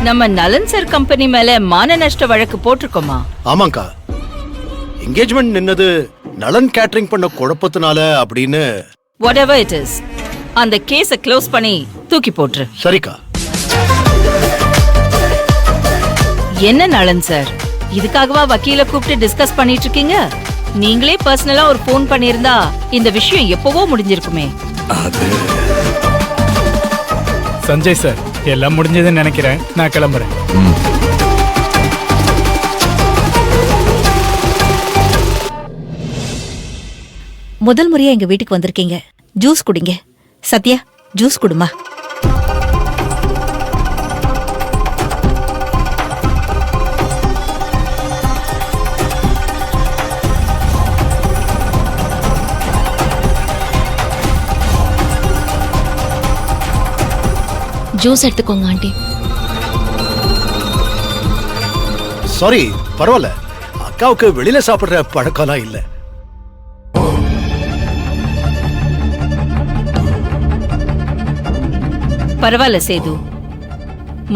நம்ம நலன் sir company மேல மான நஷ்ட வழக்கு போட்டிருக்கோமா? ஆமாங்கா, என்கேஜ்மெண்ட் நின்னது நலன் கேட்டரிங் பண்ண குழப்பத்தினால அப்படின்னு. whatever it is, அந்த கேஸ க்ளோஸ் பண்ணி தூக்கி போட்டுரு. சரிக்கா. என்ன நலன் சார், இதுக்காகவா வக்கீல கூப்பிட்டு டிஸ்கஸ் பண்ணிட்டு இருக்கீங்க? நீங்களே பர்சனலா ஒரு போன் பண்ணியிருந்தா இந்த விஷயம் எப்பவோ முடிஞ்சிருக்குமே. சஞ்சய் சார், எல்லாம் முடிஞ்சதுன்னு நினைக்கிறேன். நான் கிளம்புறேன். முதல் முறையா எங்க வீட்டுக்கு வந்திருக்கீங்க, ஜூஸ் குடிங்க. சத்யா, ஜூஸ் குடுமா. ஜூஸ் எடுத்துக்கோங்க ஆண்டி. சாரி, பரவாயில்ல. அக்காவுக்கு வெளியில சாப்பிடுற பழக்கம்லாம் இல்ல. பரவாயில்ல சேது,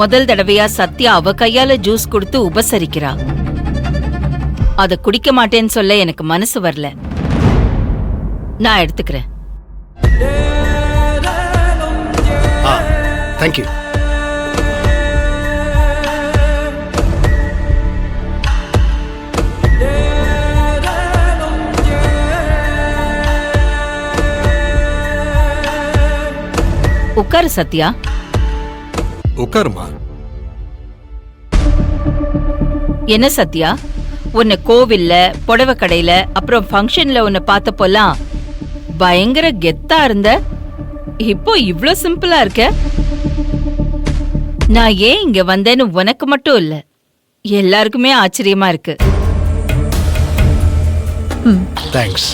முதல் தடவையா சத்யா அவ கையால ஜூஸ் கொடுத்து உபசரிக்கிறா. அத குடிக்க மாட்டேன்னு சொல்ல எனக்கு மனசு வரல. நான் எடுத்துக்கிறேன். தேங்க்யூ. உட்காரு சத்யா. உட்காருமா. என்ன சத்யா, உன்னை கோவில்ல, புடவை கடையில, அப்புறம் ஃபங்க்ஷன்ல உன்னை பார்த்தப்போலாம் பயங்கர கெத்தா இருந்த. இப்போ இவ்ளோ சிம்பிளா இருக்க. நான் ஏன் இங்க வந்தேன்னு உனக்கு மட்டும் இல்ல, எல்லாருக்குமே ஆச்சரியமா இருக்கு. தேங்க்ஸ்.